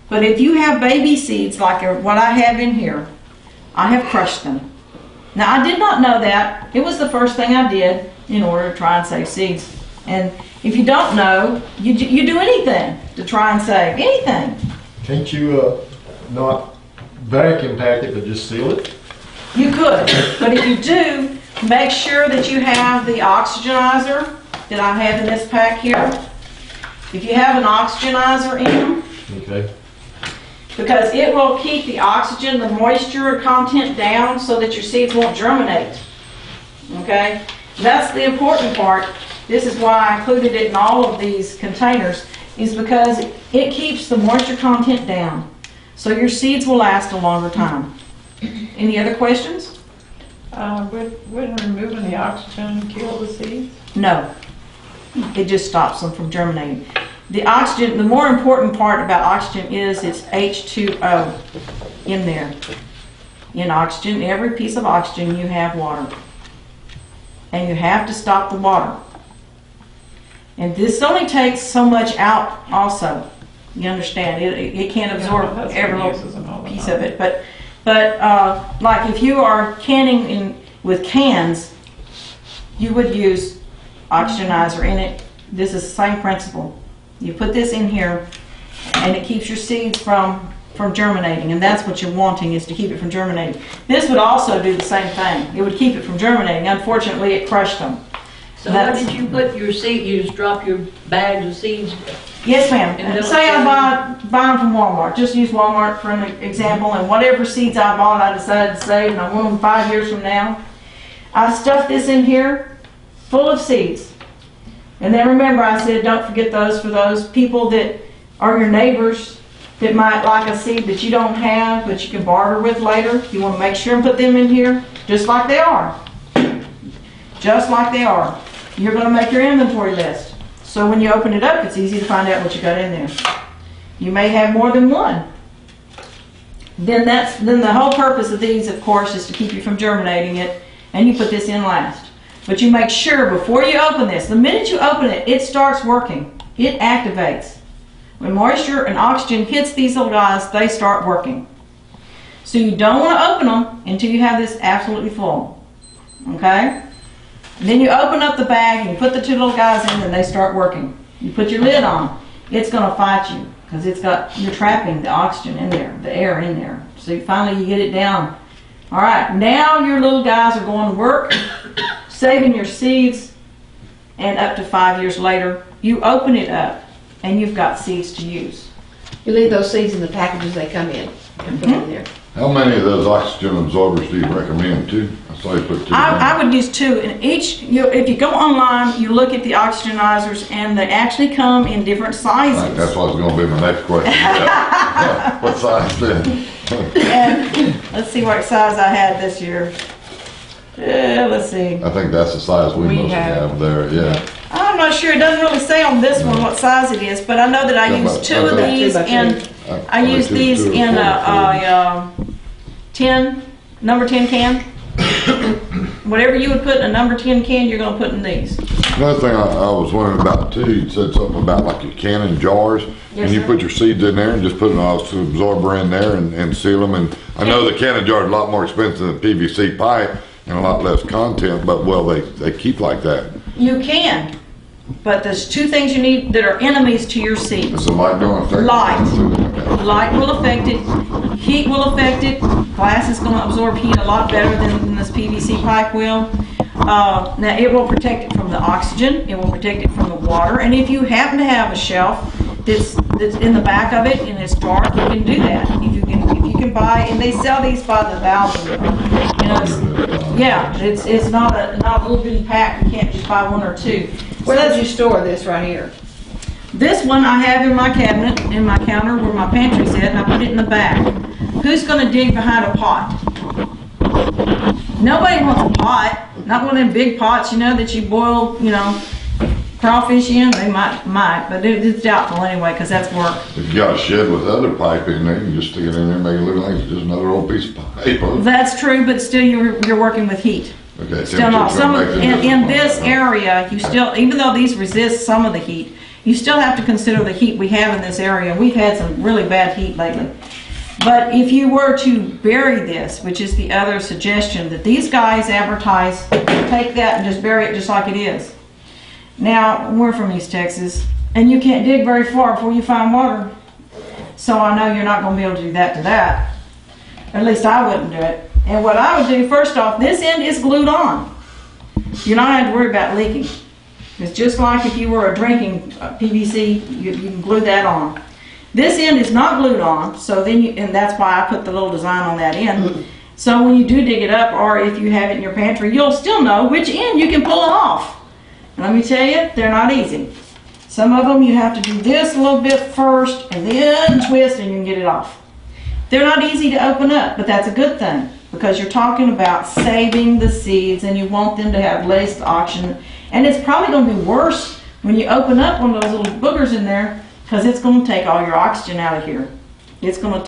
But if you have baby seeds like what I have in here, I have crushed them. Now, I did not know that. It was the first thing I did in order to try and save seeds. And if you don't know, you do anything to try and save anything. Can't you not vacuum pack it, but just seal it? You could, but if you do, make sure that you have the oxygenizer that I have in this pack here. If you have an oxygenizer in them, okay, because it will keep the oxygen, the moisture content down so that your seeds won't germinate. Okay? That's the important part. This is why I included it in all of these containers, is because it keeps the moisture content down. So your seeds will last a longer time. Any other questions? Wouldn't removing the oxygen kill the seeds? No. It just stops them from germinating. The oxygen, the more important part about oxygen is it's H2O in there. In oxygen, every piece of oxygen, you have water. And you have to stop the water. And this only takes so much out also. You understand? It can't absorb every little piece of it. But like if you are canning with cans, you would use oxygenizer in it. This is the same principle. You put this in here and it keeps your seeds from germinating, and that's what you're wanting, is to keep it from germinating. This would also do the same thing. It would keep it from germinating. Unfortunately, it crushed them. So how did you put your seed? You just drop your bags of seeds? Yes, ma'am. Say I buy them from Walmart. Just use Walmart for an example, and whatever seeds I bought, I decided to save, and I want them 5 years from now. I stuffed this in here full of seeds. And then remember, I said don't forget those for those people that are your neighbors that might like a seed that you don't have, but you can barter with later. You want to make sure and put them in here just like they are. Just like they are. You're going to make your inventory list. So when you open it up, it's easy to find out what you got in there. You may have more than one. Then the whole purpose of these, of course, is to keep you from germinating it, and you put this in last. But you make sure before you open this, the minute you open it, it starts working. It activates. When moisture and oxygen hits these little guys, they start working. So you don't want to open them until you have this absolutely full. Okay? And then you open up the bag and you put the two little guys in and they start working. You put your lid on. It's going to fight you because you're trapping the oxygen in there, the air in there. So finally you get it down. All right, now your little guys are going to work, saving your seeds, and up to 5 years later, you open it up and you've got seeds to use. You leave those seeds in the packages they come in and put them there. How many of those oxygen absorbers do you recommend? 2? I saw you put 2. I would use 2. And each, if you go online, you look at the oxygenizers, and they actually come in different sizes. Right, that's what was going to be my next question. Yeah. What size then? And let's see what size I had this year. Let's see. I think that's the size we mostly have there, yeah. I'm not sure. It doesn't really say on this one what size it is, but I know that I used 2 of these, and I used these in a 10, number 10 can. Whatever you would put in a number 10 can, you're going to put in these. Another thing I was wondering about too, you said something about like your canning jars, and you put your seeds in there and just put an oxygen absorber in there and seal them. And I know the canning jar is a lot more expensive than PVC pipe and a lot less content, but well, they keep like that. You can, but there's 2 things you need that are enemies to your seeds. Is the light going to affect it? Light. Light will affect it. Heat will affect it. Glass is going to absorb heat a lot better than this PVC pipe will. Now it will protect it from the oxygen. It will protect it from the water. And if you happen to have a shelf that's in the back of it and it's dark, you can do that. If you can buy, and they sell these by the thousand. You know, it's not a little bitty pack. You can't just buy 1 or 2. Where did you store this right here? This one I have in my cabinet, in my counter where my pantry's at, and I put it in the back. Who's going to dig behind a pot? Nobody wants a pot. Not one of them big pots, that you boil, crawfish in. They might, but it's doubtful anyway, because that's work. If you got a shed with other pipe in there, you can just stick it in there and make it look like it's just another old piece of pipe. That's true, but still you're working with heat. Okay, still not. In this area, you still, even though these resist some of the heat, You still have to consider the heat we have in this area. We've had some really bad heat lately. But if you were to bury this, which is the other suggestion that these guys advertise, take that and just bury it just like it is. Now, we're from East Texas, and you can't dig very far before you find water. So I know you're not going to be able to do that to that. At least I wouldn't do it. And what I would do, first off, this end is glued on. You're not going to worry about leaking. It's just like if you were a drinking PVC, you can glue that on. This end is not glued on, so then and that's why I put the little design on that end. So when you do dig it up, or if you have it in your pantry, you'll still know which end you can pull it off. And let me tell you, they're not easy. Some of them you have to do this a little bit first, and then twist, and you can get it off. They're not easy to open up, but that's a good thing, because you're talking about saving the seeds, and you want them to have less oxygen. And it's probably going to be worse when you open up one of those little boogers in there, because it's going to take all your oxygen out of here. It's going to